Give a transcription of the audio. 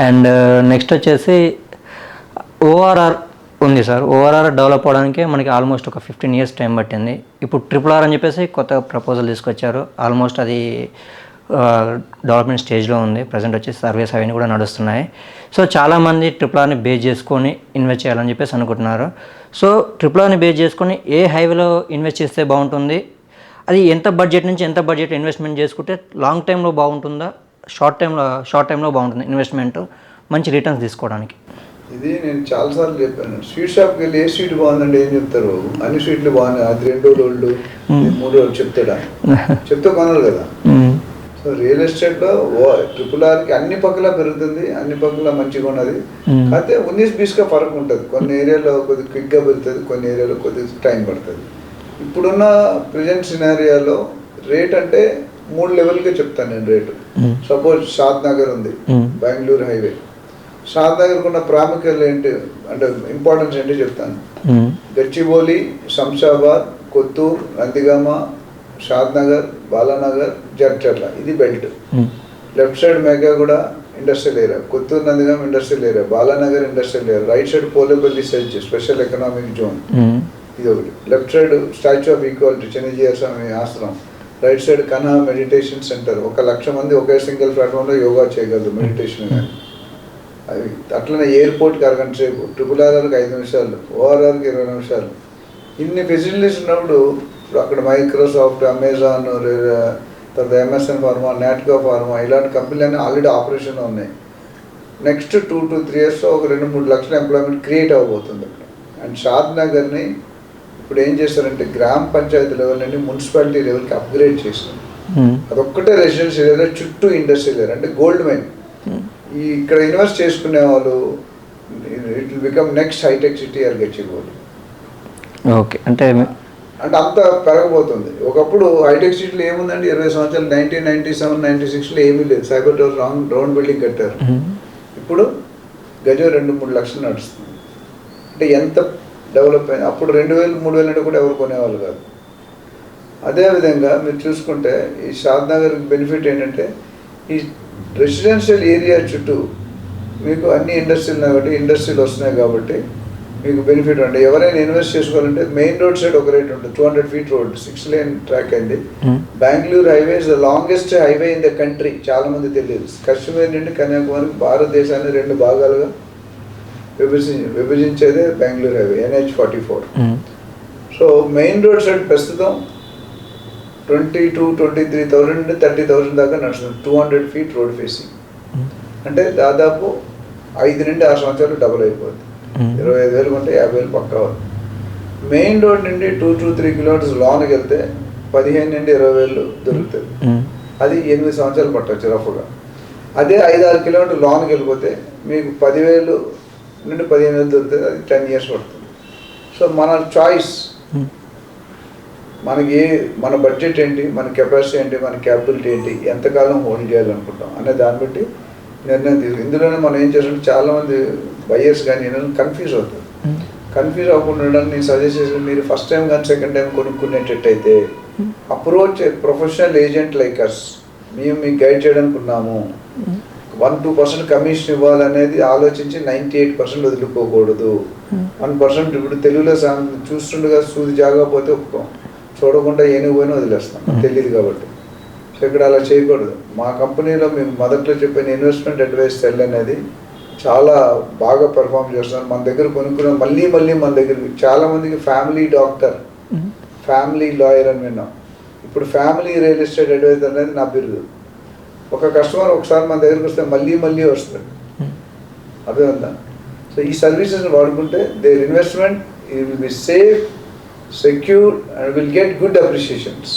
And next వచ్చేసి ORR ఉంది sir. ORR develop అవడానికి మనకి ఆల్మోస్ట్ ఒక 15 years టైం పట్టింది. ఇప్పుడు RRR అని చెప్పేసి కొత్త ప్రపోజల్ తీసుకొచ్చారు. ఆల్మోస్ట్ అది డెవలప్మెంట్ స్టేజ్లో ఉంది. ప్రజెంట్ వచ్చి సర్వేస్ అవన్నీ కూడా నడుస్తున్నాయి. సో చాలామంది RRRని బేస్ చేసుకొని ఇన్వెస్ట్ చేయాలని చెప్పేసి అనుకుంటున్నారు. సో RRRని బేస్ చేసుకొని ఏ హైవేలో ఇన్వెస్ట్ చేస్తే బాగుంటుంది, అది ఎంత బడ్జెట్ నుంచి ఎంత బడ్జెట్ ఇన్వెస్ట్మెంట్ చేసుకుంటే లాంగ్ టైంలో బాగుంటుందా, షార్ట్ టైంలో బాగుంటుంది ఇన్వెస్ట్మెంట్, మంచి రిటర్న్స్ తీసుకోవడానికి? ఇది నేను చాలాసార్లు చెప్పాను. స్వీట్ షాప్కి వెళ్ళి ఏ స్వీట్ బాగుందండి ఏం చెప్తారు? అన్ని స్వీట్లు బాగున్నాయి, అది 2 రోజులు 3 రోజులు చెప్తాడా? చెప్తే కొనాలి కదా. సో రియల్ ఎస్టేట్లో RRRకి అన్ని పక్కల పెరుగుతుంది, అన్ని పక్కల మంచిగా ఉన్నది. అయితే 19-20గా ఫరక్ ఉంటుంది. కొన్ని ఏరియాలో కొద్దిగా క్విక్గా పెరుగుతుంది, కొన్ని ఏరియాలో కొద్దిగా టైం పడుతుంది. ఇప్పుడున్న ప్రజెంట్ సినారియాలో రేట్ అంటే 3 లెవెల్గా చెప్తాను నేను రేటు. సపోజ్ షాద్ నగర్ ఉంది, బెంగళూరు హైవే. షాద్ నగర్కు ఉన్న ప్రాముఖ్యత ఏంటి అంటే ఇంపార్టెన్స్ ఏంటి చెప్తాను. గచ్చిబౌలి, శంషాబాద్, కొత్తూరు, నందిగామ, షాద్ నగర్, బాలానగర్, జడ్చర్ల, ఇది belt. Left side Meghaguda industrial area, Kothur Nandigama industrial area, Balanagar industrial area, right side Polepally SEZ special economic zone, ఇది ఒకటి. Left side statue of equality Chinna Jeeyar Swami ఆశ్రమం, right side Kanha meditation centre. 1,00,000 మంది ఒకే సింగిల్ ప్లాట్ఫామ్లో యోగా చేయగలరు, మెడిటేషన్ కానీ. అవి అట్లనే ఎయిర్పోర్ట్కి 1 గంట సేపు, RRRకి 5 నిమిషాలు, ఓఆర్ఆర్కి 20 నిమిషాలు. ఇన్ని ఫెసిలిటీస్ ఉన్నప్పుడు ఇప్పుడు అక్కడ మైక్రోసాఫ్ట్, అమెజాన్, తర్వాత MSN ఫార్మా, నాట్కో ఫార్మా, ఇలాంటి కంపెనీలన్నీ ఆల్రెడీ ఆపరేషన్లో ఉన్నాయి. నెక్స్ట్ 2 to 3 yearsలో ఒక 2-3 లక్షల ఎంప్లాయ్మెంట్ క్రియేట్ అవ్వబోతుంది అక్కడ. అండ్ షాద్ నగర్ని ఇప్పుడు ఏం చేస్తారంటే గ్రామ పంచాయతీ లెవెల్ నుండి మున్సిపాలిటీ లెవెల్కి అప్గ్రేడ్ చేస్తారు. అదొక్కటే రెసిడెన్షియల్ ఏరియా, చుట్టూ ఇండస్ట్రియల్ ఏరియా, అంటే గోల్డ్ మైన్. ఇక్కడ ఇన్వెస్ట్ చేసుకునే వాళ్ళు it will become next hitech city or Gachibowli. Okay, అంటే అంత పెరగబోతుంది. ఒకప్పుడు హైటెక్ సిటీలో ఏముందండి, 20 సంవత్సరాలు 1997-96లో ఏమీ లేదు. సైబర్ టవర్ రౌండ్ బిల్డింగ్ కట్టారు. ఇప్పుడు గజం 2-3 లక్షలు నడుస్తుంది. అంటే ఎంత డెవలప్ అయింది. అప్పుడు 2,000-3,000 అంటే కూడా ఎవరు కొనేవాళ్ళు కాదు. అదేవిధంగా మీరు చూసుకుంటే ఈ షాద్ నగర్ బెనిఫిట్ ఏంటంటే ఈ రెసిడెన్షియల్ ఏరియా చుట్టూ మీకు అన్ని ఇండస్ట్రీలు వస్తున్నాయి కాబట్టి మీకు బెనిఫిట్ ఉంటుంది. ఎవరైనా ఇన్వెస్ట్ చేసుకోవాలంటే మెయిన్ రోడ్ సైడ్ ఒక రేట్ ఉంటుంది, 200 feet రోడ్, 6 lane ట్రాక్ అయింది. Bengaluru highway is the longest highway in the country, చాలా మంది తెలియదు. కాశ్మీర్ నుండి కన్యాకుమారి భారతదేశాన్ని 2 భాగాలుగా విభజించేదే Bengaluru highway, NH-44. So main road side ప్రస్తుతం 22,000-23,000 నుండి 30,000 దాకా నడుస్తుంది. 200 feet రోడ్ ఫేసింగ్ అంటే దాదాపు 5 నుండి 6 సంవత్సరాలు డబుల్ అయిపోతుంది. 25,000 కొంటే 50,000 పక్కా అవుతుంది. మెయిన్ రోడ్ నుండి 2-3 kilometers లోనికి వెళ్తే 15,000 నుండి 20,000 దొరుకుతుంది. అది 8 సంవత్సరాలు పట్టవచ్చు రఫ్గా. అదే 5-6 kilometers లోనికి వెళ్ళిపోతే మీకు 10,000 నుండి 15,000 దొరుకుతుంది. అది 10 years పడుతుంది. సో మన చాయిస్, మన బడ్జెట్ ఏంటి, మన కెపాసిటీ ఏంటి, మన క్యాపబిలిటీ ఏంటి, ఎంతకాలం హోల్డ్ చేయాలనుకుంటాం అనే దాన్ని బట్టి నిర్ణయం తీసుకు. ఇందులోనే మనం ఏం చేస్తుంటే చాలామంది బయర్స్ కానీ కన్ఫ్యూజ్ అవుతుంది. కన్ఫ్యూజ్ అవ్వకుండా నేను సజెస్ట్ చేసిన మీరు ఫస్ట్ టైం కానీ సెకండ్ టైం కొనుక్కునేటట్టయితే approach professional agent like us, మేము మీకు గైడ్ చేయడానికి ఉన్నాము. 1-2% కమిషన్ ఇవ్వాలనేది ఆలోచించి 98% వదులుకోకూడదు. 1% ఇప్పుడు తెలుగులో చూస్తుండగా సూది జాగకపోతే ఒప్పుకోం, చూడకుండా ఏనుగు పోయినా వదిలేస్తాం, తెలియదు కాబట్టి. సో ఇక్కడ అలా చేయకూడదు. మా కంపెనీలో మేము మొదట్లో చెప్పిన ఇన్వెస్ట్మెంట్ అడ్వైస్ సెల్ అనేది చాలా బాగా పెర్ఫామ్ చేస్తున్నారు. మన దగ్గర కొనుక్కున్న మళ్ళీ మన దగ్గరికి చాలామందికి ఫ్యామిలీ డాక్టర్, ఫ్యామిలీ లాయర్ అని విన్నాం. ఇప్పుడు ఫ్యామిలీ రియల్ ఎస్టేట్ అడ్వైజర్ అనేది నా బిరుదు. ఒక కస్టమర్ ఒకసారి మన దగ్గరికి వస్తే మళ్ళీ వస్తుంది, అర్థమైందా? సో ఈ సర్వీసెస్ని వాడుకుంటే their investment will be safe, secure and will get good appreciations.